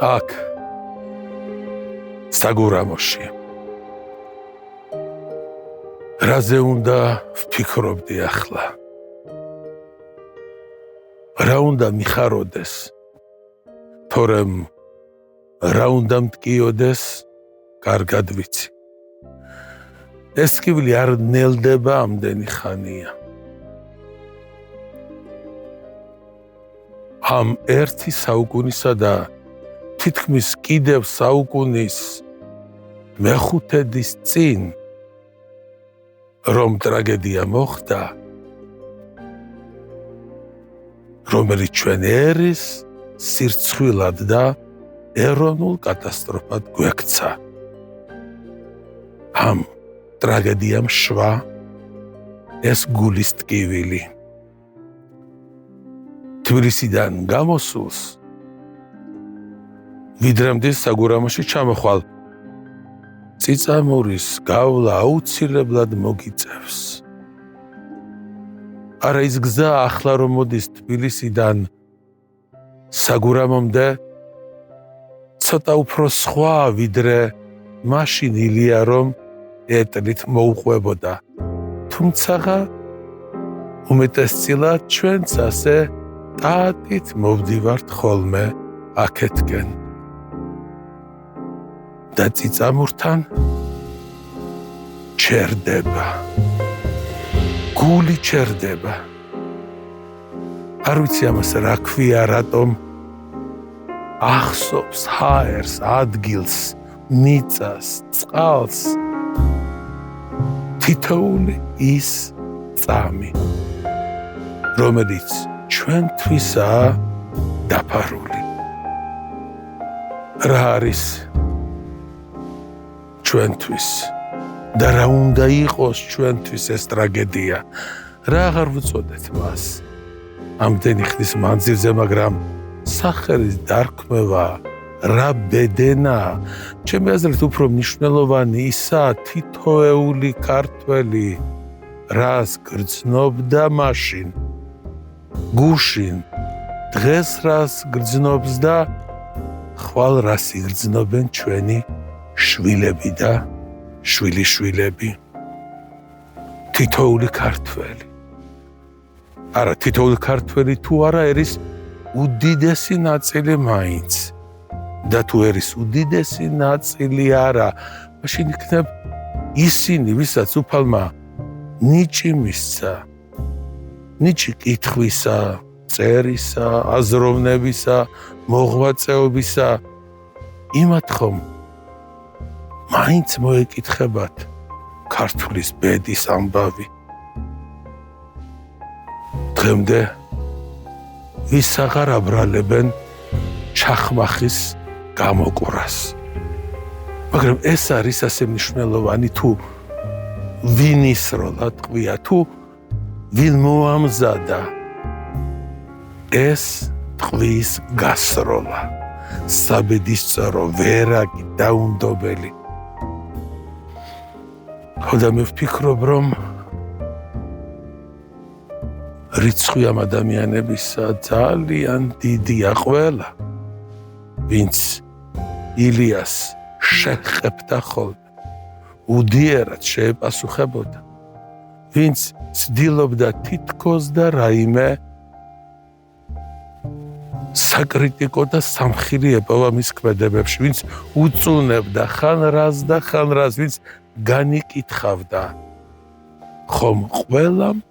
აქ საგურამოში რაზე უნდა ვფიქრობდი ახლა რა უნდა მიხაროდეს თორემ რა უნდა მტკიოდეს კარგად ვიცი ეს ტკივილი არ ნელდება ამდენი ხანია ამ ერთი საუკუნისა და თითქმის კიდევ საუკუნის მეხუთედის წინ რომ ტრაგედია მოხდა რომელიც ჩვენ ერის სირცხვილად და ეროვნულ კატასტროფად გვექცა ამ ტრაგედიამ შვა ეს გულის ტკივილი თბილისიდან გამოსულს ვიდრემდე საგურამოში ჩამოხვალ წიწამურის გავლა აუცილებლად მოგიწევს არა ის გზა ახლა რომ მოდის თბილისიდან საგურამომდე ცოტა უფრო სხვა ვიდრე მაშინ ილია რომ ეტლით მოუყვებოდა თუმცა უმეტესწილად ჩვენც ასე ტატით მოვდივართ ხოლმე აქეთკენ და წიწამურთან ჩერდება გული ჩერდება არ ვიცი ამას რა ქვია რატომ ახსოვს ჰაერს ადგილს მიწას წყალს თითოეული ის წამი რომელიც ჩვენთვისაა დაფარული რა არის ჩვენთვის და რა უნდა იყოს ჩვენთვის ეს ტრაგედია რა აღარ ვუწოდეთ მას ამდენი ხნის მანძილზე მაგრამ სახელის დარქმევა რა ბედენა ჩემი აზრით უფრო მნიშვნელოვანი ისაა თითოეული ქართველი რას გრძნობდა მაშინ გუშინ დღეს რას გრძნობს და ხვალ რას იგრძნობენ ჩვენი შვილები და შვილიშვილები თითოეული ქართველი არა თითოეული ქართველი თუ არა ერის უდიდესი ნაწილი მაინც და თუ ერის უდიდესი ნაწილი არა მაშინ იქნებ ისინი ვისაც უფალმა ნიჭი მისცა ნიჭი კითხვისა წერისა აზროვნებისა მოღვაწეობისა იმათ ხომ მაინც მოეკითხებათ ქართლის ბედის ამბავი დღემდე ვის აღარ აბრალებენ ჩახმახის გამოკვრას მაგრამ ეს არის ასე მნიშვნელოვანი თუ ვინ ისროლა ტყვია თუ ვინ მოამზადა ეს ტყვის გასროლა საბედისწერო ვერაგი დაუნდობელი ხოდა მე ვფიქრობ რომ რიცხვი ამ ადამიანებისა ძალიან დიდია ყველა ვინც ილიას შეჰყებდა ხოლმე უდიერად შეეპასუხებოდა ვინც ცდილობდა თითქოს და რაიმე საკრიტიკო და სამხილი ეპოვა მის ქმედებებში ვინც უწუნებდა ხან რას და ხან რას ვინც განიკითხავდა ხომ ყველამ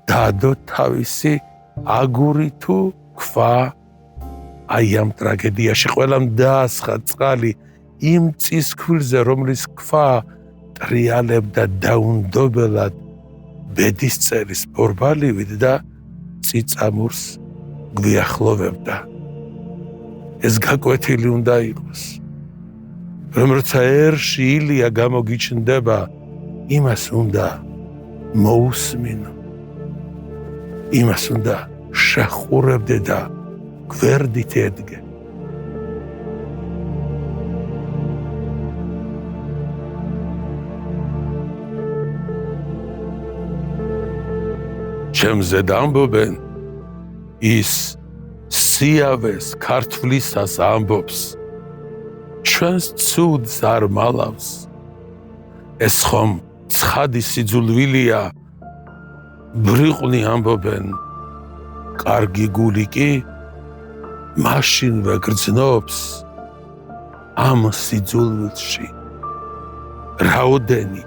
დადო თავისი აგური თუ ქვა აი ამ ტრაგედიაში ყველამ დაასხა წყალი იმ წისქვილზე რომლის ქვა ტრიალებდა დაუნდობელად ბედისწერის ბორბალივით და წიწამურს გვიახლოვებდა ეს გაკვეთილი უნდა იყოს რომ როცა ერში ილია გამოგიჩნდება იმას უნდა მოусმინო იმას უნდა შეხურებდე და გვერდით ედგე ჩემზე დამბობენ ის სიავეს ქართლისას ამბობს ჩვენს ცუდს არ მალავს ეს ხომ ცხადი სიძულვილია ბრიყვნი ამბობენ კარგი გული კი მაშინვე გრძნობს ამ სიძულვილში რაოდენი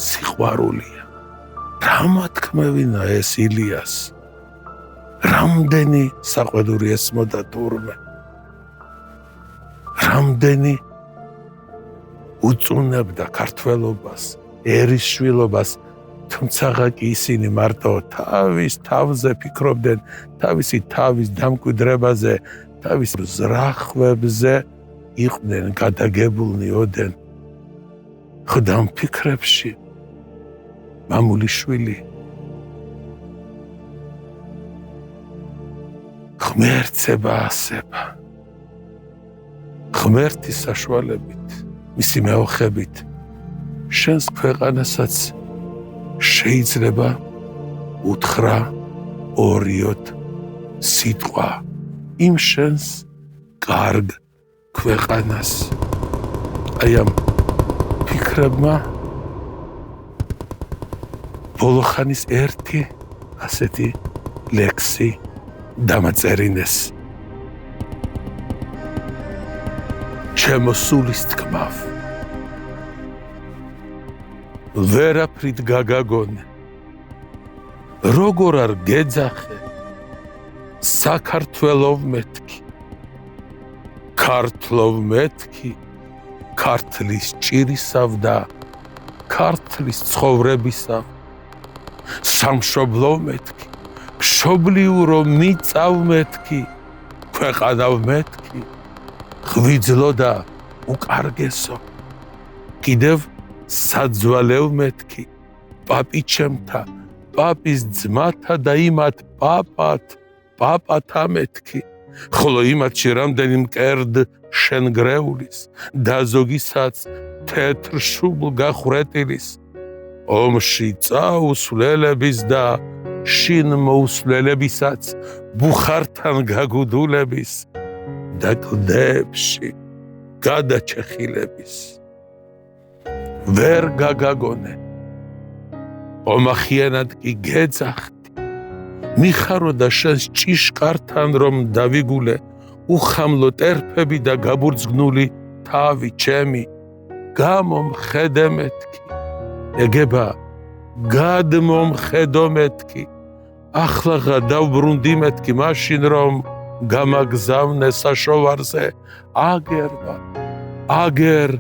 სიყვარულია რამათქმევინა ეს ილიას რამდენი საყვედური ესმოდა თურმე რამდენი უწუნებდა ქართველობას ერისშვილობას თუმცა კი ისინი მარტო თავის თავზე ფიქრობდნენ თავისი თავის დამკვიდრებაზე თავის ზრახვებზე იყვნენ გადაგებულნიოდენ ხდამ ფიქრებში მამულიშვილი ღმერთება ასება ღმერთის საშუალებით მისი მეოხებით შენს ქვეყანასაც შეიძლება უთხრა ორიოდ სიტყვა იმ შენს კარგ ქვეყანას აი ამ ფიქრებმა ბოლოხანის ერთი ასეთი ლექსი დამაწერინეს ჩემო სულის თქმავ ვერაფრით გაგაგონე როგორ არ გეძახე საქართველოს მეთქი ქართლով მეთქი ქართლის ჭირისავ და ქართლის ცხოვრებისავ სამშობლო მეთქი მშობლიურო მიწავ მეთქი ქვეყანავ მეთქი ღვიძლო და უკარგესო კიდევ საძვალევ მეთქი პაპიჩემთა პაპის ძმათა და იმათ პაპათა მეთქი ხოლო იმათში რამდენი მკერდ შენგრეულის და ზოგისაც თეთრ შუბლ გახვრეტილის ომში წაუსვლელების და შინ მოუსვლელებისაც ბუხართან გაგუდულების და კლდეებში გადაჩეხილების ვერ გაგაგონე ომახიანად კი გეძახდი მიხარო და შენს ჭიშკართან რომ დავიგულე უხამლო ტერფები და გაბურძგნული თავი ჩემი გამომხედე მეთქი ეგება გადმომხედო მეთქი ახლაღა დავბრუნდი მეთქი მაშინ რომ გამაგზავნე საშოვარზე აგერ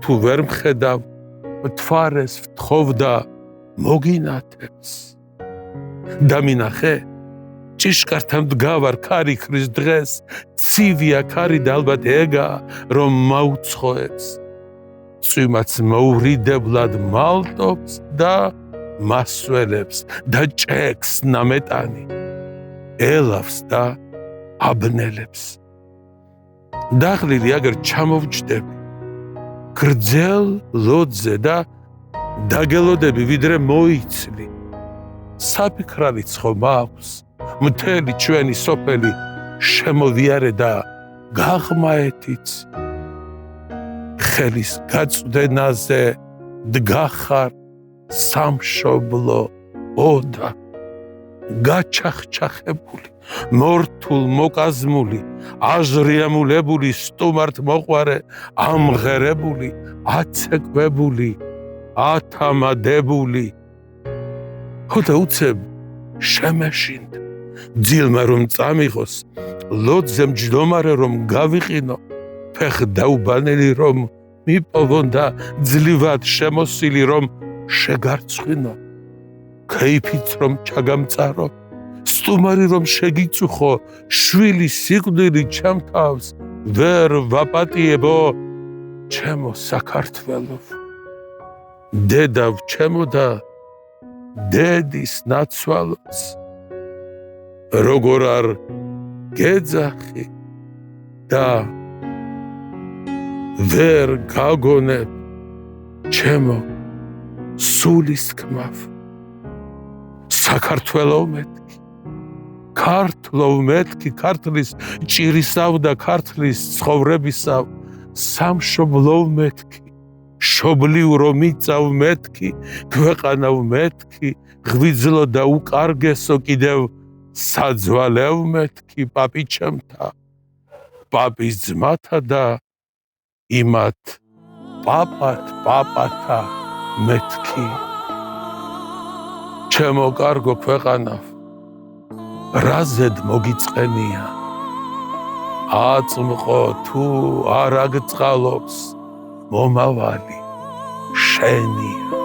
თუ ვერ მხედავ მთვარეს ვთხოვდა მოგინათებს და მინახე ჭიშკართან დგავარ ქარიქრის დღეს ცივია ქარი და ალბათ ეგა რომ მაუცხოებს წვიმაც მოურიდებლად მალტობს და მასველებს და ჭექს ნამეტანი ელავს და აბნელებს დაღლილი აგერ ჩამოვჯდები გრძელ ლოდზე და დაგელოდები ვიდრე მოიცლი საფიქრალიც ხომ აქვს მთელი ჩვენი სოფელი შემოვიარე და გაღმაეთიც ხელის გაწვდენაზე დგახარ სამშობლო ოდა გაჩახჩახებული მორთულ მოკაზმული აზრიამულებული სტუმართ მოყვარე ამღერებული აცეკვებული ათამადებული ხოდა უცებ შემეშინდ ძილმა რომ წამიღოს ლოდზე მჯდომარე რომ გავიყინო ფეხ დაუბანელი რომ მიპოვონ და ძლივად შემოსილი რომ შეგარცხვინო ქეიფიც რომ ჩაგამწარო სტუმარი რომ შეგიწუხო შვილი სიკვდილი ჩემთავს ვერ ვაპატიებო ჩემო საქართველო დედავ ჩემო და დედის ნაცვალს როგორ არ გეძახი და ვერ გაგონებ ჩემო სულის თქმავ საქართველო მეთქი ქართლოვ მეთქი ქართლის ჭირისავ და ქართლის ცხოვრებისავ სამშობლოვ მეთქი შობლიუ რომ იწავ მეთქი ქვეყანავ მეთქი ღვიძლო და უკარგესო კიდევ საძვალევ მეთქი პაპიჩემთა პაპის ძმათა და იმათ პაპათა მეთქი ჩემო კარგო ქვეყანავ რაზედ მოგიწყენია აწმყო თუ არ აგწყალობს მომავალი შენია